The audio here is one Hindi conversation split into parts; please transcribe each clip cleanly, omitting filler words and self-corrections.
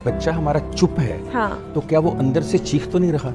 बच्चा हमारा चुप है, हाँ। तो क्या वो अंदर से चीख तो नहीं रहा?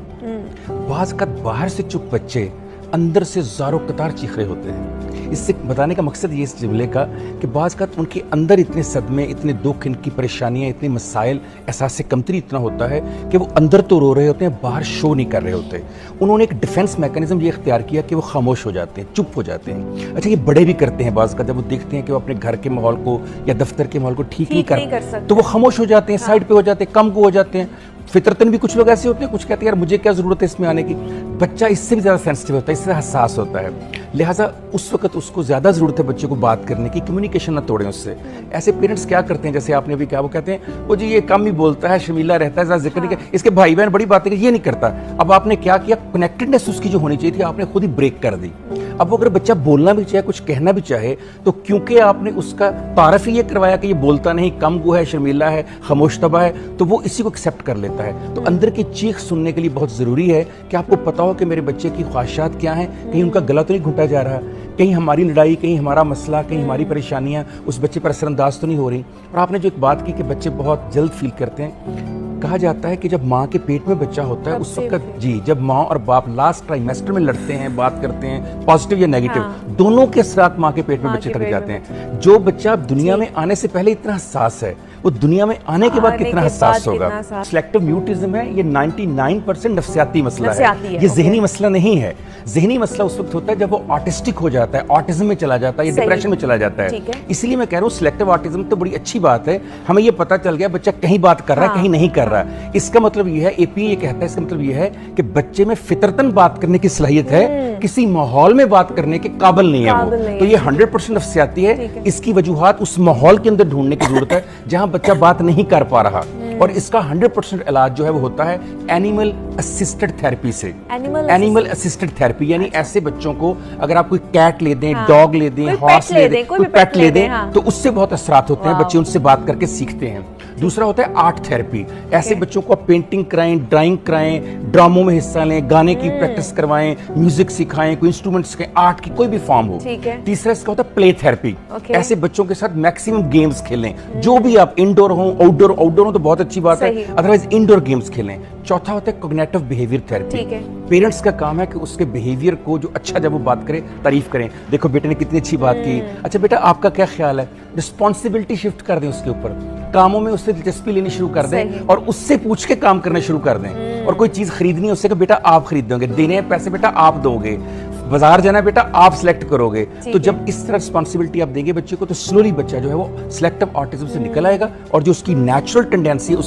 बाज का बाहर से चुप बच्चे अंदर से ज़ारो कतार चीख रहे होते हैं। इससे बताने का मकसद ये इस जुमले का कि बाज़ का उनके अंदर इतने सदमे, इतने दुख, इनकी परेशानियां, इतने मसाइल, एहसास कमतरी इतना होता है कि वो अंदर तो रो रहे होते हैं, बाहर शो नहीं कर रहे होते। उन्होंने एक डिफेंस मैकेनिज्म ये इख्तियार किया कि वो खामोश हो जाते हैं, चुप हो जाते हैं। अच्छा, ये बड़े भी करते हैं बाज़ का, जब वो देखते हैं कि वो अपने घर के माहौल को या दफ्तर के माहौल को ठीक नहीं कर सकते तो वो खामोश हो जाते हैं, साइड पे हो जाते हैं, कम को हो जाते हैं। फितरतन भी कुछ लोग ऐसे होते हैं, कुछ कहते हैं यार मुझे क्या ज़रूरत है इसमें आने की। बच्चा इससे भी ज़्यादा सेंसिटिव होता है, इससे हसास होता है, लिहाजा उस वक्त उसको ज़्यादा ज़रूरत है बच्चे को बात करने की, कम्युनिकेशन ना तोड़ें उससे। ऐसे पेरेंट्स क्या करते हैं, जैसे आपने अभी कहा, वो कहते हैं वो जी ये कम ही बोलता है, शर्मीला रहता है, ज़्यादा जिक्र नहीं करता, इसके भाई बहन बड़ी बातें ये नहीं करता। अब आपने क्या किया, कनेक्टेडनेस उसकी जो होनी चाहिए थी आपने खुद ही ब्रेक कर दी। अब अगर बच्चा बोलना भी चाहे, कुछ कहना भी चाहे, तो क्योंकि आपने उसका तारफ ही ये करवाया कि ये बोलता नहीं, कम गो है, शर्मीला है, खामोश तबा है, तो वो इसी को एक्सेप्ट कर लेता है। तो अंदर की चीख सुनने के लिए बहुत ज़रूरी है कि आपको पता हो कि मेरे बच्चे की ख्वाहिशात क्या हैं, कहीं उनका गला तो नहीं घुटा जा रहा, कहीं हमारी लड़ाई, कहीं हमारा मसला, कहीं हमारी परेशानियां उस बच्चे पर असरअंदाज तो नहीं हो रही। और आपने जो एक बात की कि बच्चे बहुत जल्द फील करते हैं, कहा जाता है कि जब माँ के पेट में बच्चा होता है उस वक्त जी, जब माँ और बाप लास्ट ट्राइमेस्टर में लड़ते हैं, बात करते हैं, पॉजिटिव या नेगेटिव, दोनों के साथ माँ के पेट में बच्चे थक जाते हैं। जो बच्चा दुनिया में आने से पहले इतना हसास है, वो दुनिया में आने के बाद कितना हसास होगा। सिलेक्टिव म्यूटिज्म है, ये 99% नफ्सियाती मसला है, ये ज़हनी मसला नहीं है। ज़हनी मसला उस वक्त होता है जब वो ऑटिस्टिक हो जाता है, ऑटिज्म में चला जाता है या डिप्रेशन में चला जाता है। इसलिए मैं कह रहा हूँ सिलेक्टिव ऑटिज्म तो बड़ी अच्छी बात है, हमें ये पता चल गया बच्चा कहीं बात कर रहा है, कहीं नहीं कर रहा है। इसका मतलब ये है, एपी ये कहता है, इसका मतलब ये है कि बच्चे में फितरतन बात करने की सलाहियत है, किसी माहौल में बात करने के काबिल नहीं है वो। तो ये 100% नफ्सियाती है। इसकी वजूहात उस माहौल के अंदर ढूंढने की जरूरत है जहां बच्चा बात नहीं कर पा रहा। और इसका 100% इलाज जो है वो होता है एनिमल असिस्टेड थेरेपी से। एनिमल असिस्टेड थेरेपी यानी ऐसे बच्चों को अगर आप कोई कैट ले दें, डॉग ले दें, हॉर्स ले दें, कोई पेट ले दें, तो उससे बहुत असरात होते हैं, बच्चे उनसे बात करके सीखते हैं। दूसरा होता है आर्ट थेरेपी। ऐसे बच्चों को आप पेंटिंग कराएं, ड्राइंग कराएं, ड्रामों में हिस्सा लें, गाने की प्रैक्टिस करवाएं, म्यूजिक सिखाएं, कोई इंस्ट्रूमेंट सिखाएं, आर्ट की कोई भी फॉर्म हो। तीसरा इसका होता है प्ले थेरेपी। ऐसे बच्चों के साथ मैक्सिमम गेम्स खेलें, जो भी आप इंडोर हो, आउटडोर हो तो बहुत अच्छी बात है, अदरवाइज इंडोर गेम्स खेलें। चौथा होता है कॉग्निटिव बिहेवियर थेरेपी। पेरेंट्स का काम है कि उसके बिहेवियर को जो अच्छा, जब वो बात करे तारीफ करें, देखो बेटे ने कितनी अच्छी बात की, अच्छा बेटा आपका क्या ख्याल है। रिस्पॉन्सिबिलिटी शिफ्ट कर दें उसके ऊपर, कामों में उससे दिलचस्पी लेनी शुरू कर दें और उससे पूछ के काम करना शुरू कर दें। और कोई चीज खरीदनी है उससे कि बेटा आप खरीद दोगे, देने हैं पैसे बेटा आप दोगे, बाजार जाना है बेटा आप सिलेक्ट करोगे। तो जब इस तरह रिस्पॉन्सिबिलिटी आप देंगे बच्चे को, तो स्लोली बच्चा जो है वो सिलेक्टिव ऑटिज्म से निकल आएगा और जो उसकी नेचुरल टेंडेंसी है उसके